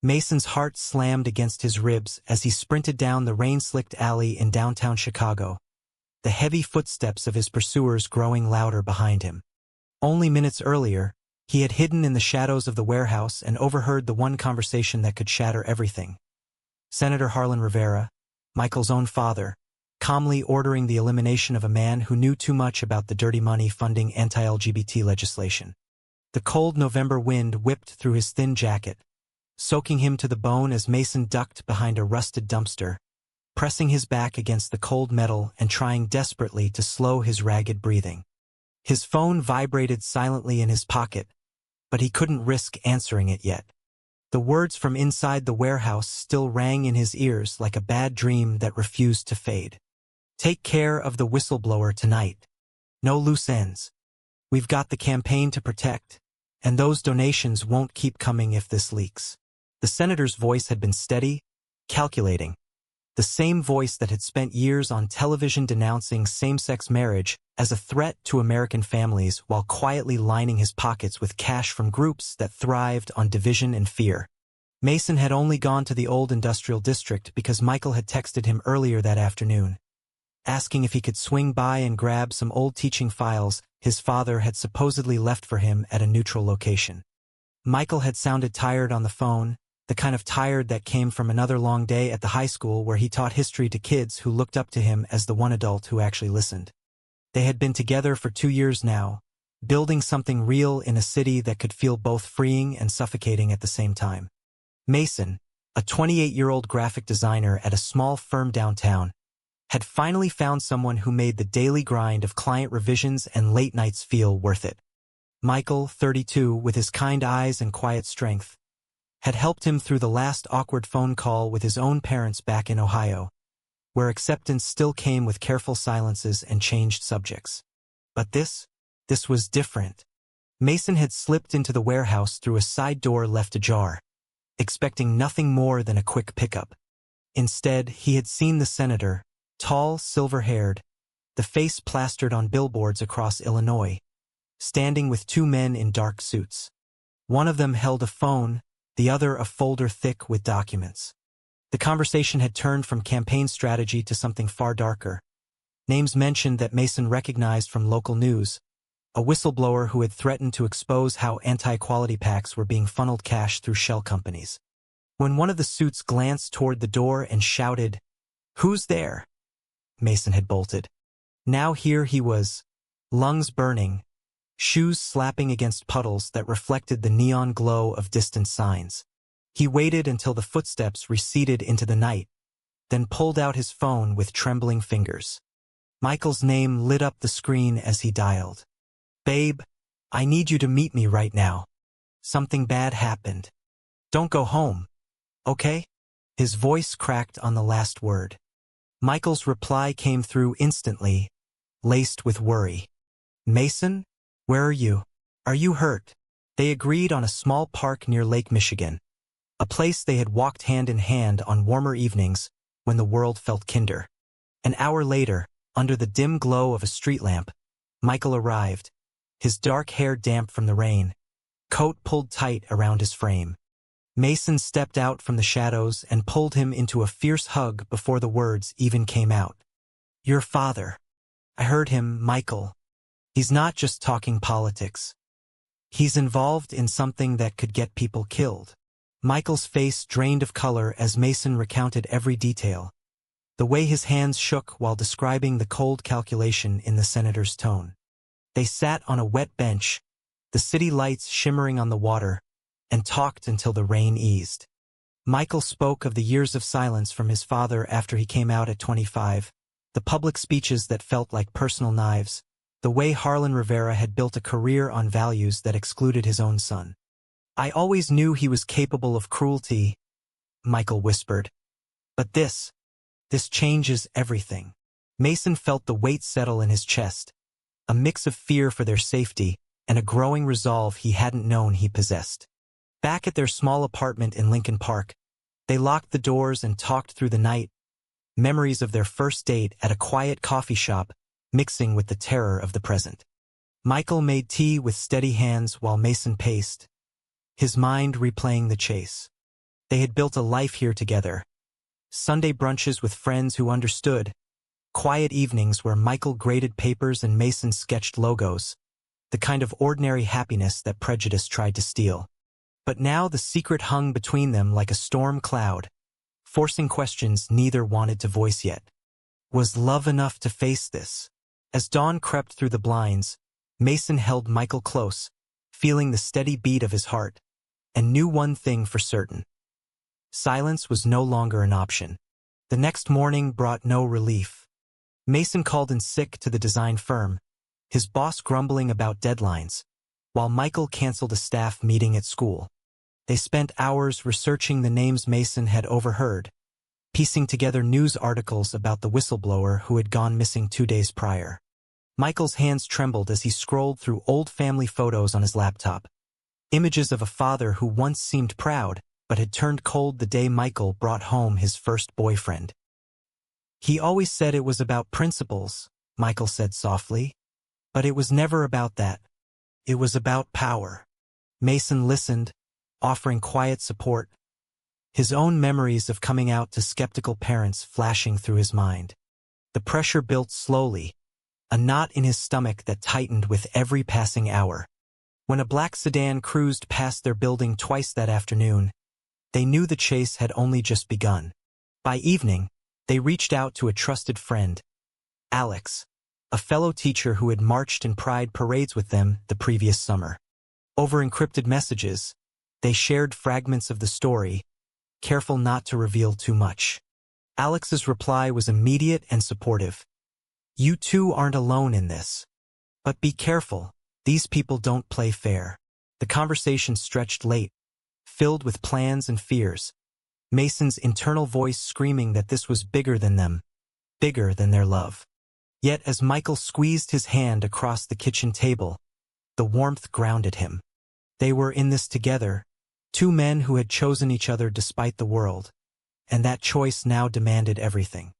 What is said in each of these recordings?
Mason's heart slammed against his ribs as he sprinted down the rain-slicked alley in downtown Chicago, the heavy footsteps of his pursuers growing louder behind him. Only minutes earlier, he had hidden in the shadows of the warehouse and overheard the one conversation that could shatter everything. Senator Harlan Rivera, Michael's own father, calmly ordering the elimination of a man who knew too much about the dirty money funding anti-LGBT legislation. The cold November wind whipped through his thin jacket, soaking him to the bone as Mason ducked behind a rusted dumpster, pressing his back against the cold metal and trying desperately to slow his ragged breathing. His phone vibrated silently in his pocket, but he couldn't risk answering it yet. The words from inside the warehouse still rang in his ears like a bad dream that refused to fade. Take care of the whistleblower tonight. No loose ends. We've got the campaign to protect, and those donations won't keep coming if this leaks. The senator's voice had been steady, calculating. The same voice that had spent years on television denouncing same-sex marriage as a threat to American families while quietly lining his pockets with cash from groups that thrived on division and fear. Mason had only gone to the old industrial district because Michael had texted him earlier that afternoon, asking if he could swing by and grab some old teaching files his father had supposedly left for him at a neutral location. Michael had sounded tired on the phone, the kind of tired that came from another long day at the high school where he taught history to kids who looked up to him as the one adult who actually listened. They had been together for 2 years now, building something real in a city that could feel both freeing and suffocating at the same time. Mason, a 28-year-old graphic designer at a small firm downtown, had finally found someone who made the daily grind of client revisions and late nights feel worth it. Michael, 32, with his kind eyes and quiet strength, had helped him through the last awkward phone call with his own parents back in Ohio, where acceptance still came with careful silences and changed subjects. But this was different. Mason had slipped into the warehouse through a side door left ajar, expecting nothing more than a quick pickup. Instead, he had seen the senator, tall, silver-haired, the face plastered on billboards across Illinois, standing with 2 men in dark suits. One of them held a phone, the other a folder thick with documents. The conversation had turned from campaign strategy to something far darker. Names mentioned that Mason recognized from local news, a whistleblower who had threatened to expose how anti-equality PACs were being funneled cash through shell companies. When one of the suits glanced toward the door and shouted, "Who's there?" Mason had bolted. Now here he was, lungs burning, shoes slapping against puddles that reflected the neon glow of distant signs. He waited until the footsteps receded into the night, then pulled out his phone with trembling fingers. Michael's name lit up the screen as he dialed. "Babe, I need you to meet me right now. Something bad happened. Don't go home, okay?" His voice cracked on the last word. Michael's reply came through instantly, laced with worry. "Mason? Where are you? Are you hurt?" They agreed on a small park near Lake Michigan, a place they had walked hand in hand on warmer evenings when the world felt kinder. An hour later, under the dim glow of a street lamp, Michael arrived, his dark hair damp from the rain, coat pulled tight around his frame. Mason stepped out from the shadows and pulled him into a fierce hug before the words even came out. "Your father." I heard him, Michael. He's not just talking politics. He's involved in something that could get people killed. Michael's face drained of color as Mason recounted every detail, the way his hands shook while describing the cold calculation in the senator's tone. They sat on a wet bench, the city lights shimmering on the water, and talked until the rain eased. Michael spoke of the years of silence from his father after he came out at 25, the public speeches that felt like personal knives, the way Harlan Rivera had built a career on values that excluded his own son. "I always knew he was capable of cruelty," Michael whispered. "But this changes everything." Mason felt the weight settle in his chest, a mix of fear for their safety and a growing resolve he hadn't known he possessed. Back at their small apartment in Lincoln Park, they locked the doors and talked through the night, memories of their first date at a quiet coffee shop mixing with the terror of the present. Michael made tea with steady hands while Mason paced, his mind replaying the chase. They had built a life here together. Sunday brunches with friends who understood. Quiet evenings where Michael graded papers and Mason sketched logos. The kind of ordinary happiness that prejudice tried to steal. But now the secret hung between them like a storm cloud, forcing questions neither wanted to voice yet. Was love enough to face this? As dawn crept through the blinds, Mason held Michael close, feeling the steady beat of his heart, and knew one thing for certain. Silence was no longer an option. The next morning brought no relief. Mason called in sick to the design firm, his boss grumbling about deadlines, while Michael canceled a staff meeting at school. They spent hours researching the names Mason had overheard, piecing together news articles about the whistleblower who had gone missing 2 days prior. Michael's hands trembled as he scrolled through old family photos on his laptop. Images of a father who once seemed proud, but had turned cold the day Michael brought home his first boyfriend. He always said it was about principles, Michael said softly. But it was never about that. It was about power. Mason listened, offering quiet support, his own memories of coming out to skeptical parents flashing through his mind. The pressure built slowly, a knot in his stomach that tightened with every passing hour. When a black sedan cruised past their building twice that afternoon, they knew the chase had only just begun. By evening, they reached out to a trusted friend, Alex, a fellow teacher who had marched in pride parades with them the previous summer. Over encrypted messages, they shared fragments of the story, careful not to reveal too much. Alex's reply was immediate and supportive. You two aren't alone in this. But be careful, these people don't play fair. The conversation stretched late, filled with plans and fears, Mason's internal voice screaming that this was bigger than them, bigger than their love. Yet as Michael squeezed his hand across the kitchen table, the warmth grounded him. They were in this together, two men who had chosen each other despite the world, and that choice now demanded everything.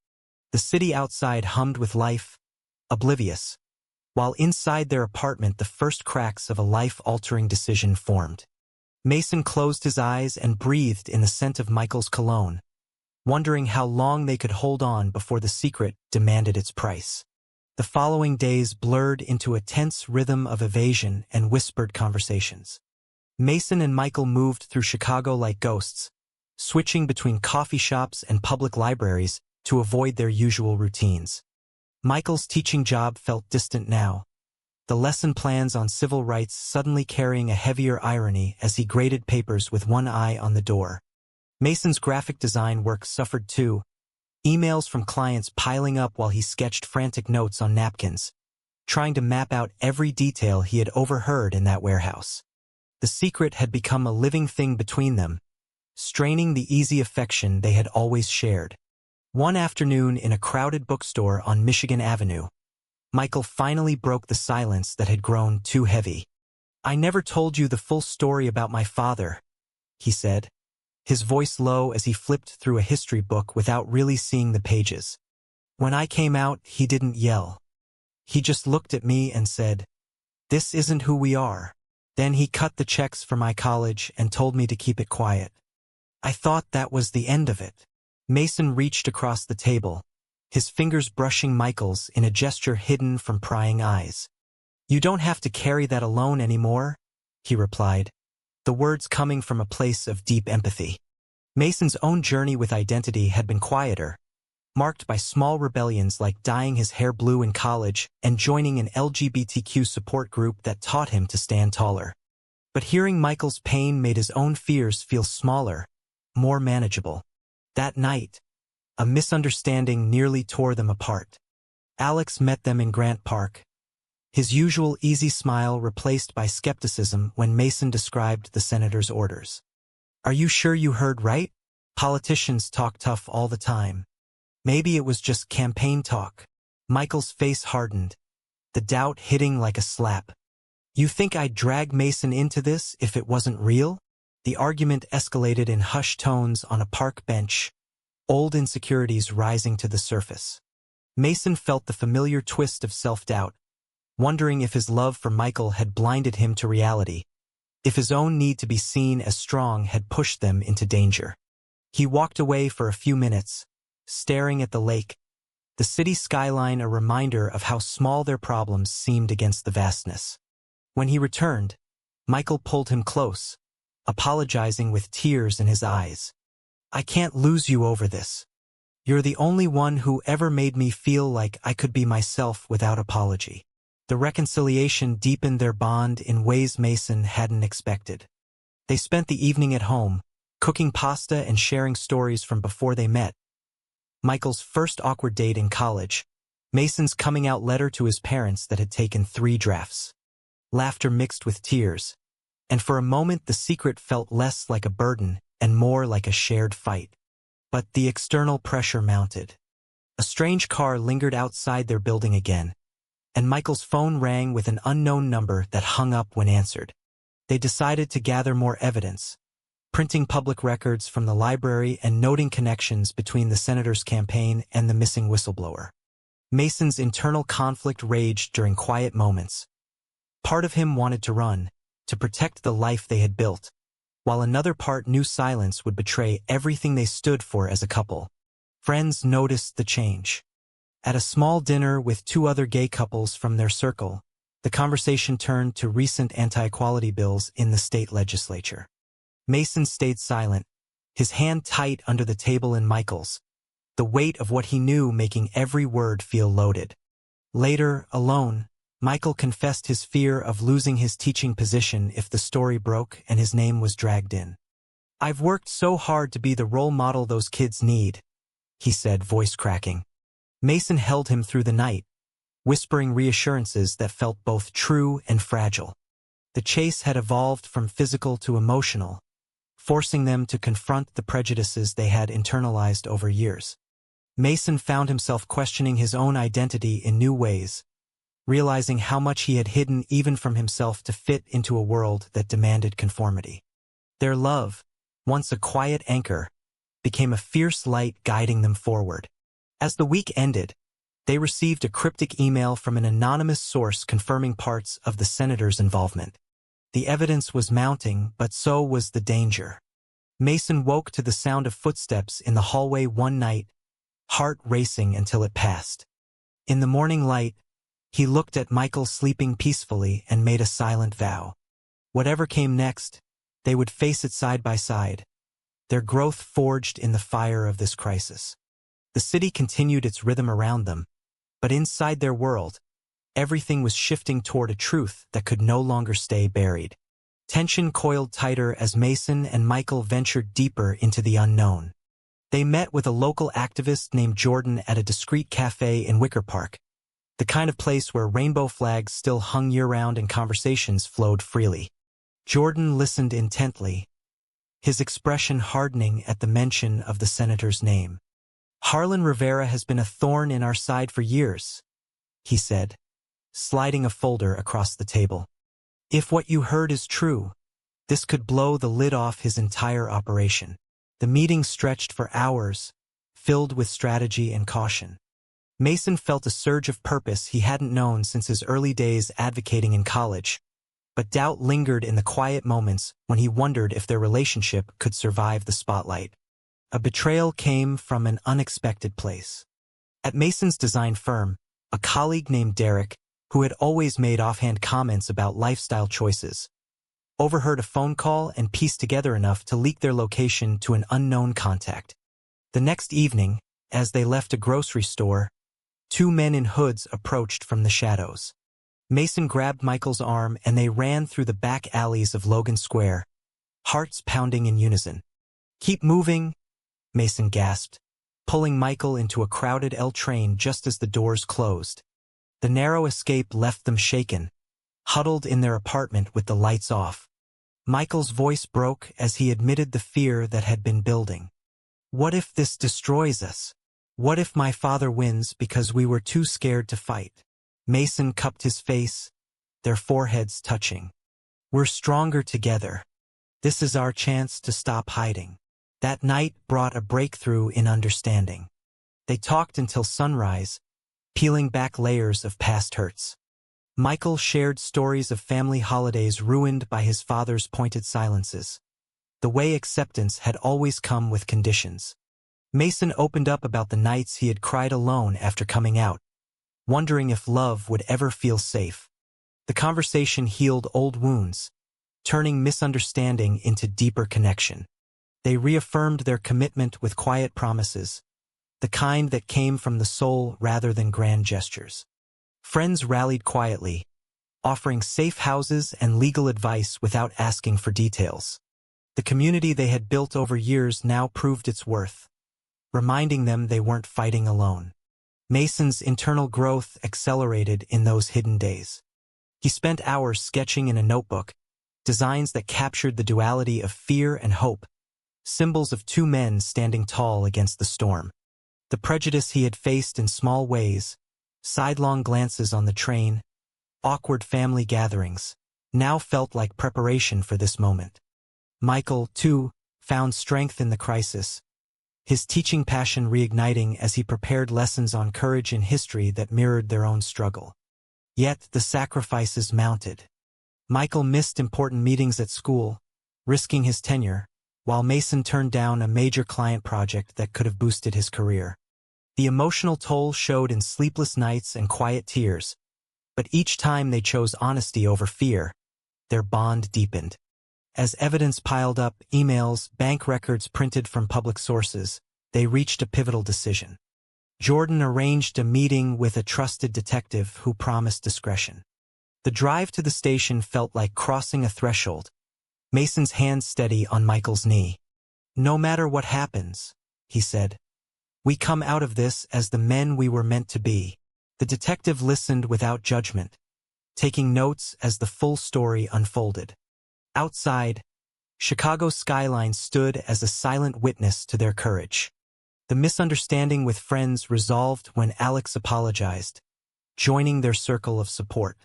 The city outside hummed with life, oblivious, while inside their apartment the first cracks of a life-altering decision formed. Mason closed his eyes and breathed in the scent of Michael's cologne, wondering how long they could hold on before the secret demanded its price. The following days blurred into a tense rhythm of evasion and whispered conversations. Mason and Michael moved through Chicago like ghosts, switching between coffee shops and public libraries to avoid their usual routines. Michael's teaching job felt distant now, the lesson plans on civil rights suddenly carrying a heavier irony as he graded papers with one eye on the door. Mason's graphic design work suffered too, emails from clients piling up while he sketched frantic notes on napkins, trying to map out every detail he had overheard in that warehouse. The secret had become a living thing between them, straining the easy affection they had always shared. One afternoon in a crowded bookstore on Michigan Avenue, Michael finally broke the silence that had grown too heavy. I never told you the full story about my father, he said, his voice low as he flipped through a history book without really seeing the pages. When I came out, he didn't yell. He just looked at me and said, "This isn't who we are." Then he cut the checks for my college and told me to keep it quiet. I thought that was the end of it. Mason reached across the table, his fingers brushing Michael's in a gesture hidden from prying eyes. You don't have to carry that alone anymore, he replied, the words coming from a place of deep empathy. Mason's own journey with identity had been quieter, marked by small rebellions like dyeing his hair blue in college and joining an LGBTQ support group that taught him to stand taller. But hearing Michael's pain made his own fears feel smaller, more manageable. That night, a misunderstanding nearly tore them apart. Alex met them in Grant Park, his usual easy smile replaced by skepticism when Mason described the senator's orders. Are you sure you heard right? Politicians talk tough all the time. Maybe it was just campaign talk. Michael's face hardened, the doubt hitting like a slap. You think I'd drag Mason into this if it wasn't real? The argument escalated in hushed tones on a park bench, old insecurities rising to the surface. Mason felt the familiar twist of self-doubt, wondering if his love for Michael had blinded him to reality, if his own need to be seen as strong had pushed them into danger. He walked away for a few minutes, staring at the lake, the city skyline a reminder of how small their problems seemed against the vastness. When he returned, Michael pulled him close, apologizing with tears in his eyes. "I can't lose you over this. You're the only one who ever made me feel like I could be myself without apology." The reconciliation deepened their bond in ways Mason hadn't expected. They spent the evening at home, cooking pasta and sharing stories from before they met. Michael's first awkward date in college, Mason's coming-out letter to his parents that had taken 3 drafts. Laughter mixed with tears, and for a moment the secret felt less like a burden and more like a shared fight. But the external pressure mounted. A strange car lingered outside their building again, and Michael's phone rang with an unknown number that hung up when answered. They decided to gather more evidence, printing public records from the library and noting connections between the senator's campaign and the missing whistleblower. Mason's internal conflict raged during quiet moments. Part of him wanted to run, to protect the life they had built, while another part knew silence would betray everything they stood for as a couple. Friends noticed the change. At a small dinner with 2 other gay couples from their circle, the conversation turned to recent anti-equality bills in the state legislature. Mason stayed silent, his hand tight under the table in Michael's, the weight of what he knew making every word feel loaded. Later, alone, Michael confessed his fear of losing his teaching position if the story broke and his name was dragged in. "I've worked so hard to be the role model those kids need," he said, voice cracking. Mason held him through the night, whispering reassurances that felt both true and fragile. The chase had evolved from physical to emotional, forcing them to confront the prejudices they had internalized over years. Mason found himself questioning his own identity in new ways, realizing how much he had hidden even from himself to fit into a world that demanded conformity. Their love, once a quiet anchor, became a fierce light guiding them forward. As the week ended, they received a cryptic email from an anonymous source confirming parts of the senator's involvement. The evidence was mounting, but so was the danger. Mason woke to the sound of footsteps in the hallway one night, heart racing until it passed. In the morning light, he looked at Michael sleeping peacefully and made a silent vow. Whatever came next, they would face it side by side, their growth forged in the fire of this crisis. The city continued its rhythm around them, but inside their world, everything was shifting toward a truth that could no longer stay buried. Tension coiled tighter as Mason and Michael ventured deeper into the unknown. They met with a local activist named Jordan at a discreet cafe in Wicker Park, the kind of place where rainbow flags still hung year-round and conversations flowed freely. Jordan listened intently, his expression hardening at the mention of the senator's name. "Harlan Rivera has been a thorn in our side for years," he said, sliding a folder across the table. "If what you heard is true, this could blow the lid off his entire operation." The meeting stretched for hours, filled with strategy and caution. Mason felt a surge of purpose he hadn't known since his early days advocating in college, but doubt lingered in the quiet moments when he wondered if their relationship could survive the spotlight. A betrayal came from an unexpected place. At Mason's design firm, a colleague named Derek, who had always made offhand comments about lifestyle choices, overheard a phone call and pieced together enough to leak their location to an unknown contact. The next evening, as they left a grocery store, 2 men in hoods approached from the shadows. Mason grabbed Michael's arm and they ran through the back alleys of Logan Square, hearts pounding in unison. "Keep moving," Mason gasped, pulling Michael into a crowded L train just as the doors closed. The narrow escape left them shaken, huddled in their apartment with the lights off. Michael's voice broke as he admitted the fear that had been building. "What if this destroys us? What if my father wins because we were too scared to fight?" Mason cupped his face, their foreheads touching. "We're stronger together. This is our chance to stop hiding." That night brought a breakthrough in understanding. They talked until sunrise, peeling back layers of past hurts. Michael shared stories of family holidays ruined by his father's pointed silences. the way acceptance had always come with conditions. Mason opened up about the nights he had cried alone after coming out, wondering if love would ever feel safe. The conversation healed old wounds, turning misunderstanding into deeper connection. They reaffirmed their commitment with quiet promises, the kind that came from the soul rather than grand gestures. Friends rallied quietly, offering safe houses and legal advice without asking for details. The community they had built over years now proved its worth, reminding them they weren't fighting alone. Mason's internal growth accelerated in those hidden days. He spent hours sketching in a notebook, designs that captured the duality of fear and hope, symbols of two men standing tall against the storm. The prejudice he had faced in small ways, sidelong glances on the train, awkward family gatherings, now felt like preparation for this moment. Michael, too, found strength in the crisis, his teaching passion reigniting as he prepared lessons on courage in history that mirrored their own struggle. Yet the sacrifices mounted. Michael missed important meetings at school, risking his tenure, while Mason turned down a major client project that could have boosted his career. The emotional toll showed in sleepless nights and quiet tears, but each time they chose honesty over fear, their bond deepened. As evidence piled up, emails, bank records printed from public sources, they reached a pivotal decision. Jordan arranged a meeting with a trusted detective who promised discretion. The drive to the station felt like crossing a threshold, Mason's hand steady on Michael's knee. "No matter what happens," he said, "we come out of this as the men we were meant to be." The detective listened without judgment, taking notes as the full story unfolded. Outside, Chicago's skyline stood as a silent witness to their courage. The misunderstanding with friends resolved when Alex apologized, joining their circle of support.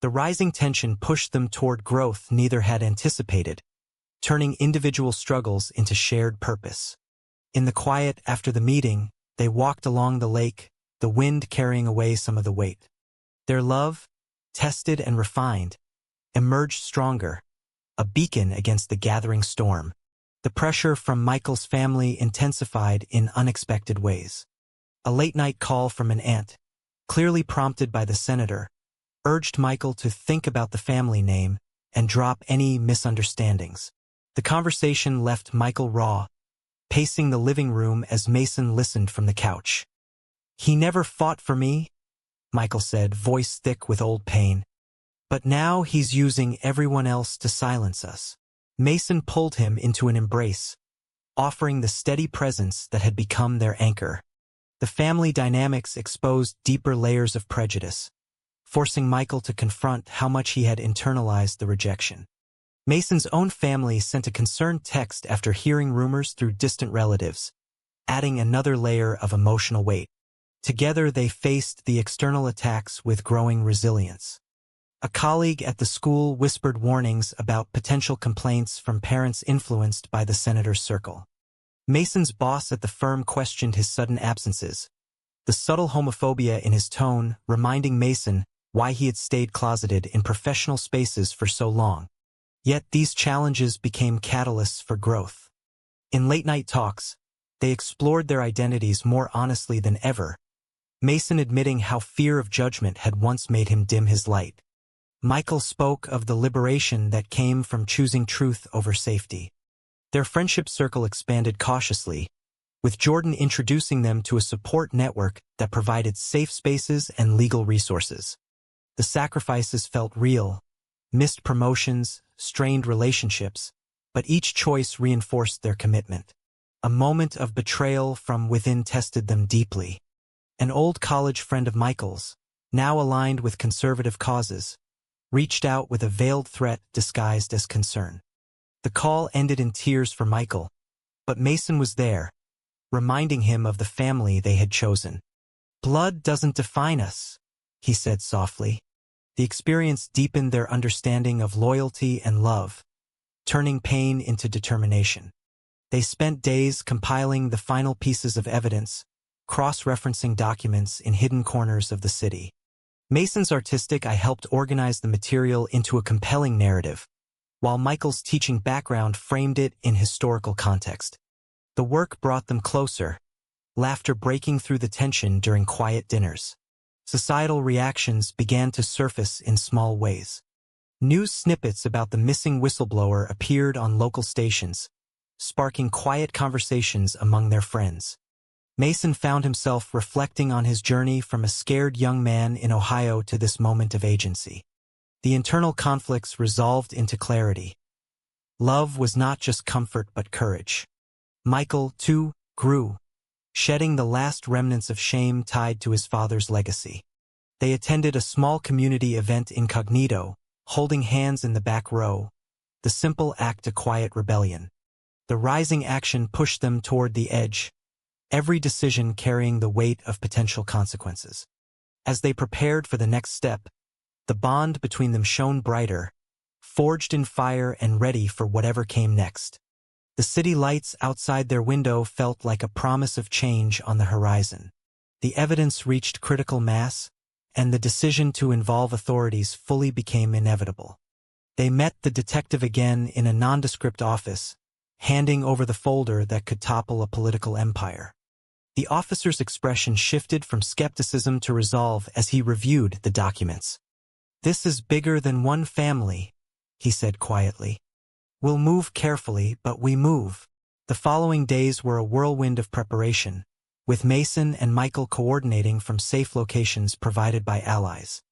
The rising tension pushed them toward growth neither had anticipated, turning individual struggles into shared purpose. In the quiet after the meeting, they walked along the lake, the wind carrying away some of the weight. Their love, tested and refined, emerged stronger, a beacon against the gathering storm. The pressure from Michael's family intensified in unexpected ways. A late-night call from an aunt, clearly prompted by the senator, urged Michael to think about the family name and drop any misunderstandings. The conversation left Michael raw, pacing the living room as Mason listened from the couch. "He never fought for me," Michael said, voice thick with old pain. "But now he's using everyone else to silence us." Mason pulled him into an embrace, offering the steady presence that had become their anchor. The family dynamics exposed deeper layers of prejudice, forcing Michael to confront how much he had internalized the rejection. Mason's own family sent a concerned text after hearing rumors through distant relatives, adding another layer of emotional weight. Together they faced the external attacks with growing resilience. A colleague at the school whispered warnings about potential complaints from parents influenced by the senator's circle. Mason's boss at the firm questioned his sudden absences, the subtle homophobia in his tone reminding Mason why he had stayed closeted in professional spaces for so long. Yet these challenges became catalysts for growth. In late-night talks, they explored their identities more honestly than ever, Mason admitting how fear of judgment had once made him dim his light. Michael spoke of the liberation that came from choosing truth over safety. Their friendship circle expanded cautiously, with Jordan introducing them to a support network that provided safe spaces and legal resources. The sacrifices felt real, missed promotions, strained relationships, but each choice reinforced their commitment. A moment of betrayal from within tested them deeply. An old college friend of Michael's, now aligned with conservative causes, reached out with a veiled threat disguised as concern. The call ended in tears for Michael, but Mason was there, reminding him of the family they had chosen. "Blood doesn't define us," he said softly. The experience deepened their understanding of loyalty and love, turning pain into determination. They spent days compiling the final pieces of evidence, cross-referencing documents in hidden corners of the city. Mason's artistic eye helped organize the material into a compelling narrative, while Michael's teaching background framed it in historical context. The work brought them closer, laughter breaking through the tension during quiet dinners. Societal reactions began to surface in small ways. News snippets about the missing whistleblower appeared on local stations, sparking quiet conversations among their friends. Mason found himself reflecting on his journey from a scared young man in Ohio to this moment of agency. The internal conflicts resolved into clarity. Love was not just comfort but courage. Michael, too, grew, shedding the last remnants of shame tied to his father's legacy. They attended a small community event incognito, holding hands in the back row, the simple act a quiet rebellion. The rising action pushed them toward the edge, every decision carrying the weight of potential consequences. As they prepared for the next step, the bond between them shone brighter, forged in fire and ready for whatever came next. The city lights outside their window felt like a promise of change on the horizon. The evidence reached critical mass, and the decision to involve authorities fully became inevitable. They met the detective again in a nondescript office, handing over the folder that could topple a political empire. The officer's expression shifted from skepticism to resolve as he reviewed the documents. "This is bigger than one family," he said quietly. "We'll move carefully, but we move." The following days were a whirlwind of preparation, with Mason and Michael coordinating from safe locations provided by allies.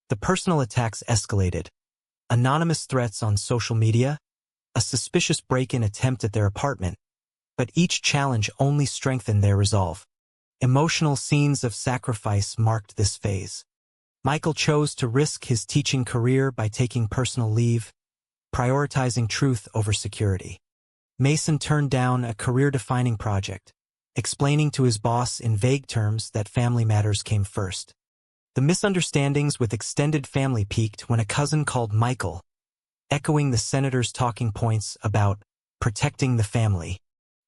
The personal attacks escalated. Anonymous threats on social media, a suspicious break-in attempt at their apartment, but each challenge only strengthened their resolve. Emotional scenes of sacrifice marked this phase. Michael chose to risk his teaching career by taking personal leave, prioritizing truth over security. Mason turned down a career-defining project, explaining to his boss in vague terms that family matters came first. The misunderstandings with extended family peaked when a cousin called Michael, echoing the senator's talking points about protecting the family.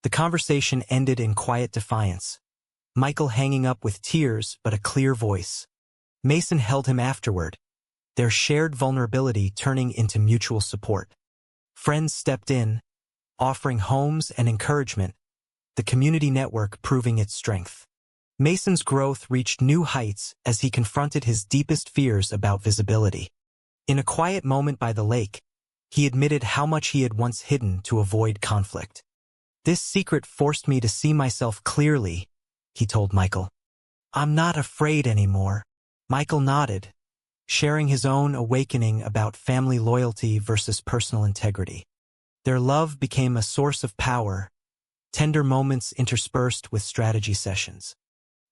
The conversation ended in quiet defiance, Michael hanging up with tears but a clear voice. Mason held him afterward, their shared vulnerability turning into mutual support. Friends stepped in, offering homes and encouragement, the community network proving its strength. Mason's growth reached new heights as he confronted his deepest fears about visibility. In a quiet moment by the lake, he admitted how much he had once hidden to avoid conflict. "This secret forced me to see myself clearly," he told Michael. "I'm not afraid anymore." Michael nodded, sharing his own awakening about family loyalty versus personal integrity. Their love became a source of power, tender moments interspersed with strategy sessions.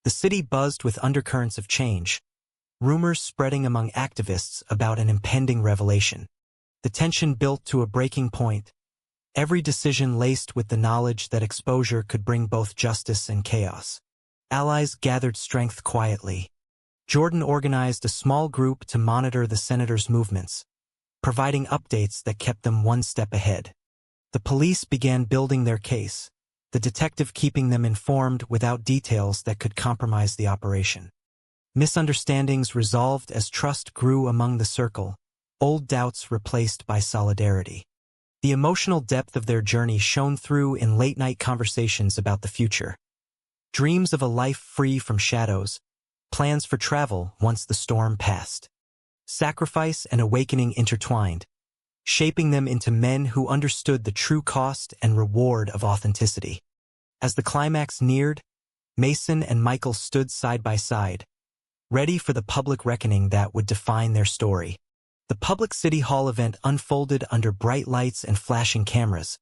The city buzzed with undercurrents of change, rumors spreading among activists about an impending revelation. The tension built to a breaking point, every decision laced with the knowledge that exposure could bring both justice and chaos. Allies gathered strength quietly. Jordan organized a small group to monitor the senator's movements, providing updates that kept them one step ahead. The police began building their case, the detective keeping them informed without details that could compromise the operation. Misunderstandings resolved as trust grew among the circle, old doubts replaced by solidarity. The emotional depth of their journey shone through in late-night conversations about the future. Dreams of a life free from shadows, plans for travel once the storm passed. Sacrifice and awakening intertwined, shaping them into men who understood the true cost and reward of authenticity. As the climax neared, Mason and Michael stood side by side, ready for the public reckoning that would define their story. The public City Hall event unfolded under bright lights and flashing cameras,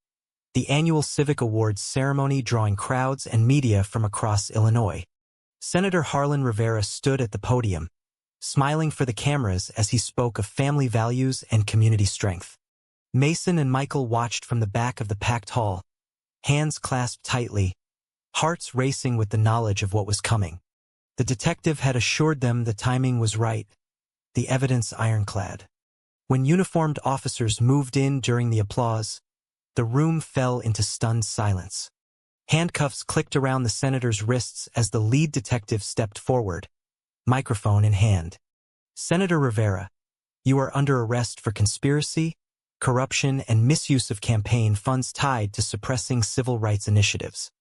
the annual Civic Awards ceremony drawing crowds and media from across Illinois. Senator Harlan Rivera stood at the podium, smiling for the cameras as he spoke of family values and community strength. Mason and Michael watched from the back of the packed hall, hands clasped tightly, hearts racing with the knowledge of what was coming. The detective had assured them the timing was right, the evidence ironclad. When uniformed officers moved in during the applause, the room fell into stunned silence. Handcuffs clicked around the senator's wrists as the lead detective stepped forward, microphone in hand. "Senator Rivera, you are under arrest for conspiracy, corruption, and misuse of campaign funds tied to suppressing civil rights initiatives.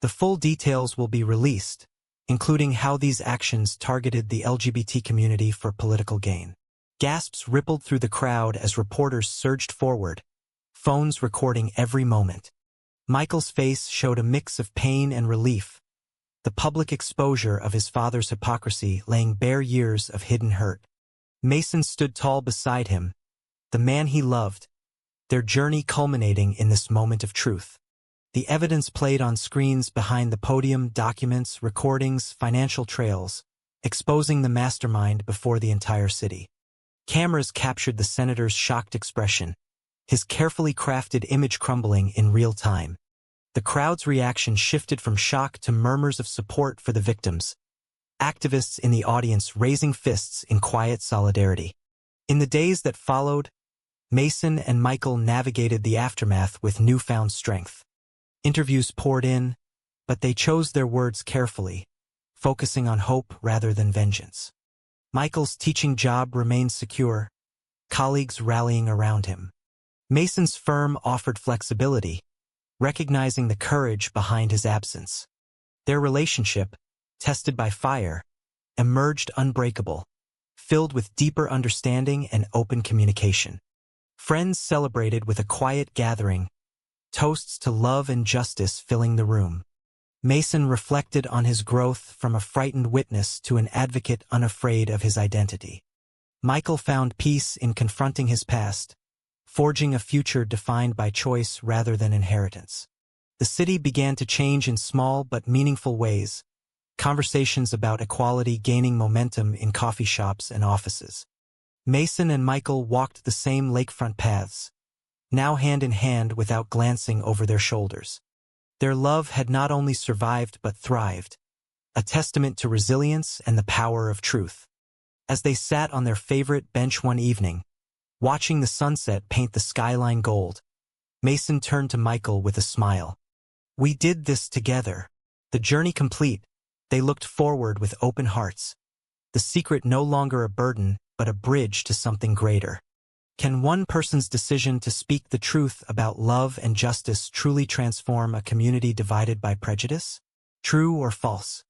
The full details will be released, including how these actions targeted the LGBT community for political gain. Gasps rippled through the crowd as reporters surged forward, phones recording every moment. Michael's face showed a mix of pain and relief, the public exposure of his father's hypocrisy laying bare years of hidden hurt. Mason stood tall beside him, the man he loved, their journey culminating in this moment of truth. The evidence played on screens behind the podium, documents, recordings, financial trails, exposing the mastermind before the entire city. Cameras captured the senator's shocked expression, his carefully crafted image crumbling in real time. The crowd's reaction shifted from shock to murmurs of support for the victims, activists in the audience raising fists in quiet solidarity. In the days that followed, Mason and Michael navigated the aftermath with newfound strength. Interviews poured in, but they chose their words carefully, focusing on hope rather than vengeance. Michael's teaching job remained secure, colleagues rallying around him. Mason's firm offered flexibility, recognizing the courage behind his absence. Their relationship, tested by fire, emerged unbreakable, filled with deeper understanding and open communication. Friends celebrated with a quiet gathering, toasts to love and justice filling the room. Mason reflected on his growth from a frightened witness to an advocate unafraid of his identity. Michael found peace in confronting his past, forging a future defined by choice rather than inheritance. The city began to change in small but meaningful ways, conversations about equality gaining momentum in coffee shops and offices. Mason and Michael walked the same lakefront paths, now hand in hand without glancing over their shoulders. Their love had not only survived but thrived, a testament to resilience and the power of truth. As they sat on their favorite bench one evening, watching the sunset paint the skyline gold, Mason turned to Michael with a smile. "We did this together." The journey complete, they looked forward with open hearts, the secret no longer a burden but a bridge to something greater. Can one person's decision to speak the truth about love and justice truly transform a community divided by prejudice? True or false?